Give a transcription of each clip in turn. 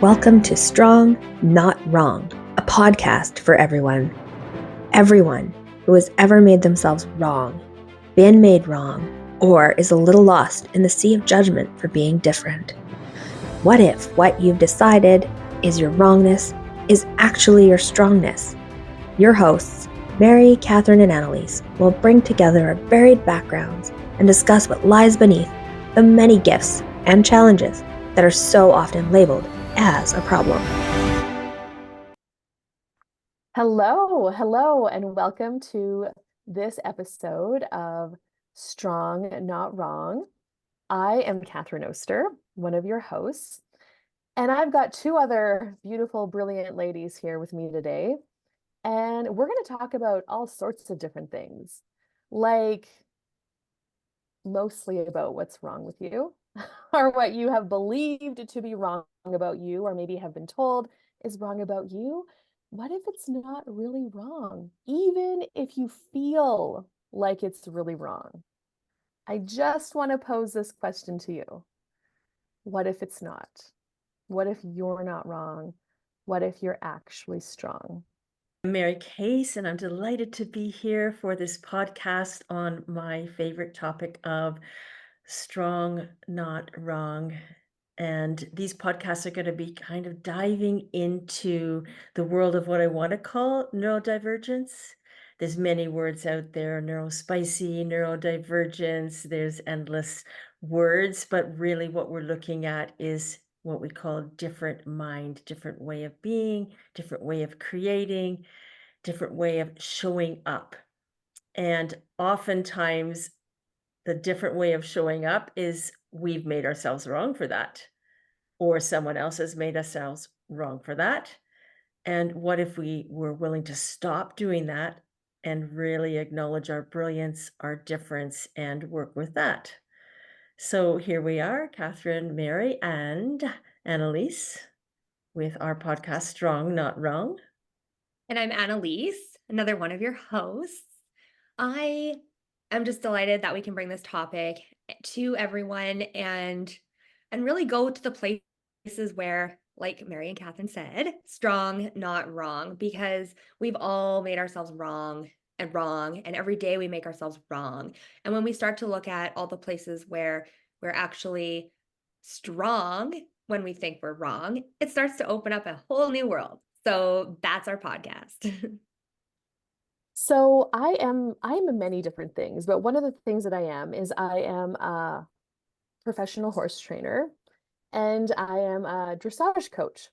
Welcome to Strong, Not Wrong, a podcast for everyone. Everyone who has ever made themselves wrong, been made wrong, or is a little lost in the sea of judgment for being different. What if what you've decided is your wrongness is actually your strongness? Your hosts, Mary, Catherine, and Annalise, will bring together our varied backgrounds and discuss what lies beneath the many gifts and challenges that are so often labeled as a problem. Hello, and welcome to this episode of Strong, Not Wrong. I am Catherine Oster, one of your hosts, and I've got two other beautiful, brilliant ladies here with me today. And we're going to talk about all sorts of different things, like mostly about what's wrong with you, or what you have believed to be wrong about you, or maybe have been told is wrong about you. What if it's not really wrong, even if you feel like it's really wrong? I just want to pose this question to you. What if it's not? What if you're not wrong? What if you're actually strong? Mary Case, and I'm delighted to be here for this podcast on my favorite topic of strong, not wrong. And these podcasts are going to be kind of diving into the world of what I want to call neurodivergence. There's many words out there, neurospicy, neurodivergence, there's endless words, but really what we're looking at is what we call different mind, different way of being, different way of creating, different way of showing up. And oftentimes, the different way of showing up is we've made ourselves wrong for that, or someone else has made ourselves wrong for that. And what if we were willing to stop doing that and really acknowledge our brilliance, our difference, and work with that? So here we are, Catherine, Mary, and Annalise with our podcast, Strong, Not Wrong. And I'm Annalise, another one of your hosts. I am just delighted that we can bring this topic to everyone and really go to the places where, like Mary and Catherine said, strong, not wrong, because we've all made ourselves wrong, and every day we make ourselves wrong. And when we start to look at all the places where we're actually strong when we think we're wrong, it starts to open up a whole new world. So that's our podcast. So I am many different things, but one of the things that I am is I am a professional horse trainer and I am a dressage coach.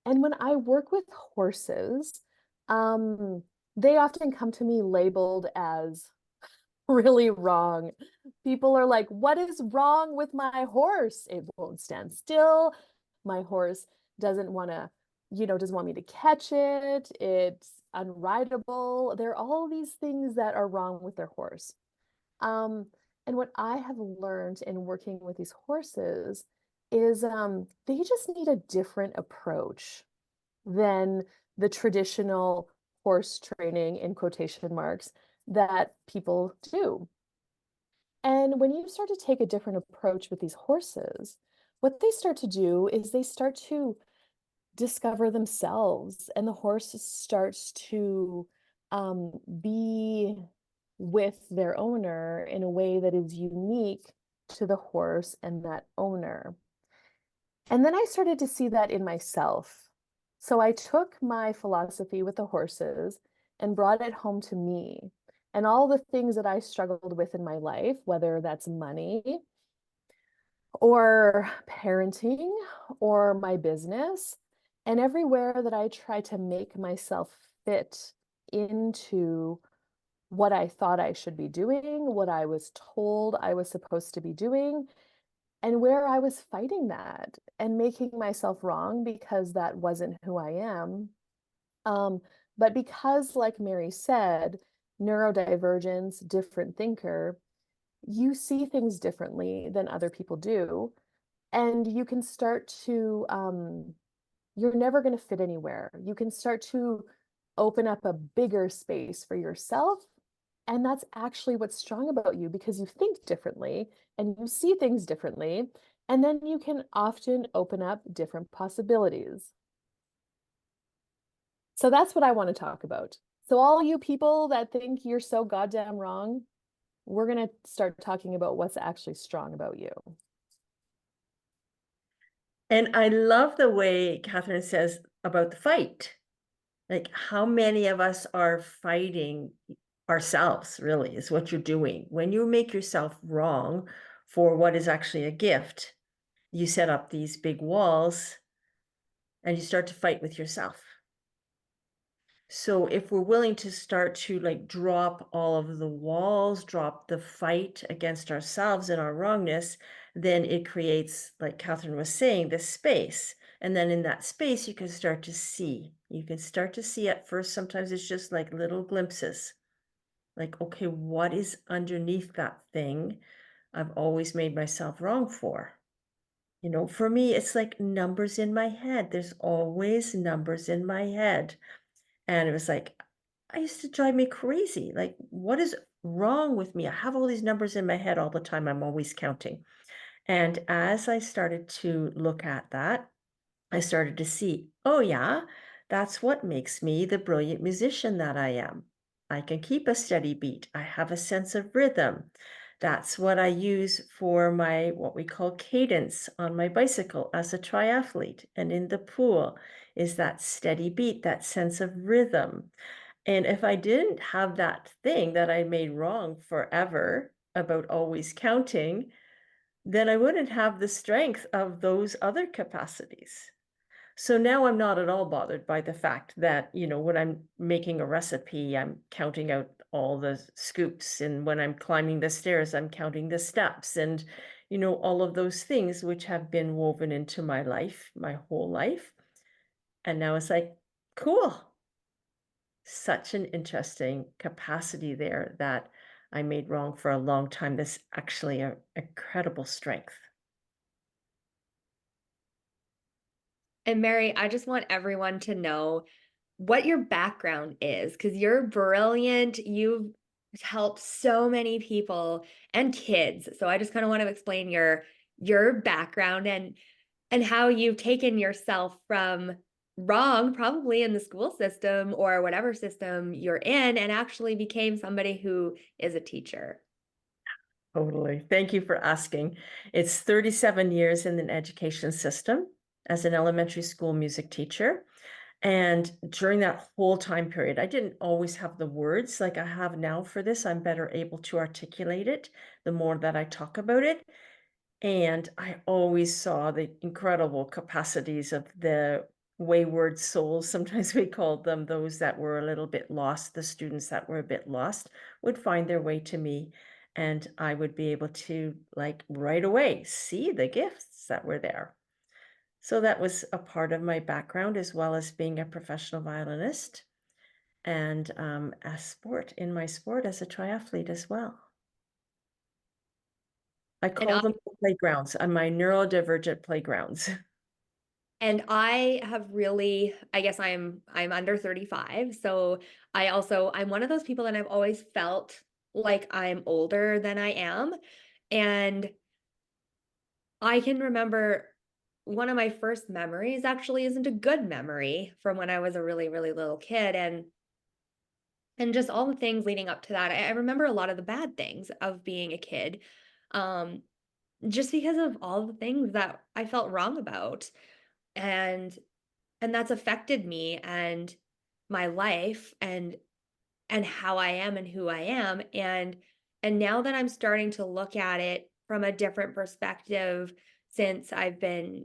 And when I work with horses, um, they often come to me labeled as really wrong. People are like, "What is wrong with my horse? It won't stand still. My horse doesn't want to, doesn't want me to catch it. It's unrideable." There are all these things that are wrong with their horse. Um, and what I have learned in working with these horses is they just need a different approach than the traditional horse training in quotation marks that people do. And when you start to take a different approach with these horses, what they start to do is they start to discover themselves, and the horse starts to be with their owner in a way that is unique to the horse and that owner. And then I started to see that in myself. So I took my philosophy with the horses and brought it home to me. And all the things that I struggled with in my life, whether that's money or parenting or my business, and everywhere that I try to make myself fit into what I thought I should be doing, what I was told I was supposed to be doing, and where I was fighting that and making myself wrong because that wasn't who I am. Um, but because, like Mary said, neurodivergence, different thinker, you see things differently than other people do. And you can start to, you're never going to fit anywhere. You can start to open up a bigger space for yourself. And that's actually what's strong about you because you think differently and you see things differently And then you can often open up different possibilities. So that's what I want to talk about. So all you people that think you're so goddamn wrong, we're going to start talking about what's actually strong about you. And I love the way Catherine says about the fight. Like, how many of us are fighting ourselves, really, is what you're doing. When you make yourself wrong for what is actually a gift, you set up these big walls and you start to fight with yourself. So if we're willing to start to like drop all of the walls, drop the fight against ourselves and our wrongness, then it creates, like Catherine was saying, this space. And then in that space, you can start to see. You can start to see at first, sometimes it's just like little glimpses. Like, okay, what is underneath that thing I've always made myself wrong for? You know, for me, it's like numbers in my head. There's always numbers in my head. And it was like, I used to drive me crazy. Like, what is wrong with me? I have all these numbers in my head all the time. I'm always counting. And as I started to look at that, I started to see, oh, yeah, that's what makes me the brilliant musician that I am. I can keep a steady beat. I have a sense of rhythm. That's what I use for my what we call cadence on my bicycle as a triathlete and in the pool is that steady beat, that sense of rhythm. And if I didn't have that thing that I made wrong forever about always counting, then I wouldn't have the strength of those other capacities. So now I'm not at all bothered by the fact that, you know, when I'm making a recipe, I'm counting out all the scoops. And when I'm climbing the stairs, I'm counting the steps and, you know, all of those things which have been woven into my life, my whole life. And now it's like, cool. Such an interesting capacity there that I made wrong for a long time. That's actually an incredible strength. And Mary, I just want everyone to know what your background is because you're brilliant. You've helped so many people and kids. So I just kind of want to explain your background and how you've taken yourself from wrong, probably in the school system or whatever system you're in, and actually became somebody who is a teacher. Totally. Thank you for asking. It's 37 years in the education system as an elementary school music teacher. And during that whole time period, I didn't always have the words like I have now for this. I'm better able to articulate it the more that I talk about it. And I always saw the incredible capacities of the wayward souls. Sometimes we called them those that were a little bit lost. The students that were a bit lost would find their way to me. And I would be able to, like, right away see the gifts that were there. So that was a part of my background, as well as being a professional violinist and in my sport as a triathlete as well. I And call them playgrounds, my neurodivergent playgrounds. And I have really, I guess I'm under 35. So I'm one of those people that I've always felt like I'm older than I am. And I can remember one of my first memories actually isn't a good memory from when I was a really, really little kid. And just all the things leading up to that. I remember a lot of the bad things of being a kid. Um, just because of all the things that I felt wrong about. And that's affected me and my life and how I am and who I am. And now that I'm starting to look at it from a different perspective, since I've been,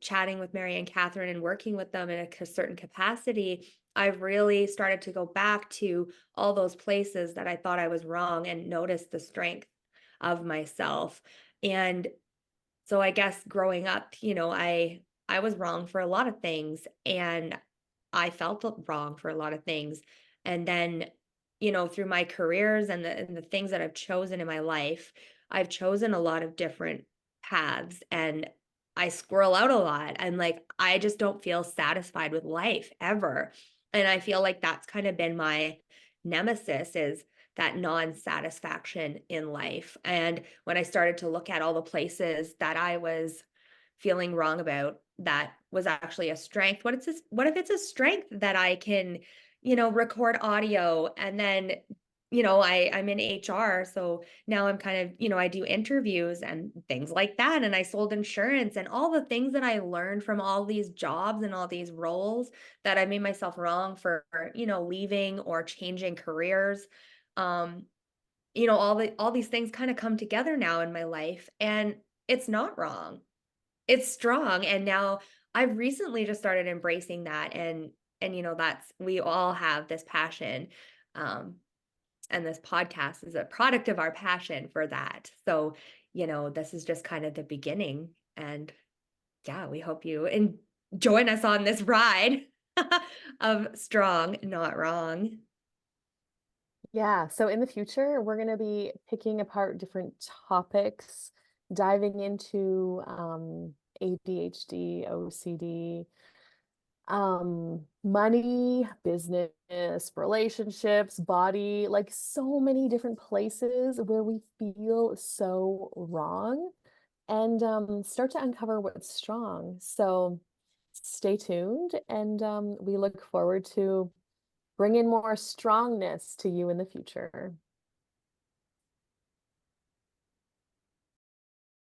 chatting with Mary and Catherine and working with them in a certain capacity, I've really started to go back to all those places that I thought I was wrong and notice the strength of myself. And so I guess growing up, I was wrong for a lot of things and I felt wrong for a lot of things. And then, through my careers and the things that I've chosen in my life, I've chosen a lot of different paths and I squirrel out a lot. And like, I just don't feel satisfied with life ever. And I feel like that's kind of been my nemesis is that non-satisfaction in life. And when I started to look at all the places that I was feeling wrong about, that was actually a strength. What if it's a strength that I can, record audio, and then, I'm in HR. So now I'm kind of, I do interviews and things like that. And I sold insurance, and all the things that I learned from all these jobs and all these roles that I made myself wrong for, leaving or changing careers. Um, all these things kind of come together now in my life, and it's not wrong. It's strong. And now I've recently just started embracing that, and that's, we all have this passion. Um, and this podcast is a product of our passion for that. So, this is just kind of the beginning. And yeah, we hope you join us on this ride of strong, not wrong. Yeah, so in the future, we're going to be picking apart different topics, diving into ADHD, OCD, money, business, relationships, body, like so many different places where we feel so wrong, and start to uncover what's strong. So stay tuned, and we look forward to bringing more strongness to you in the future.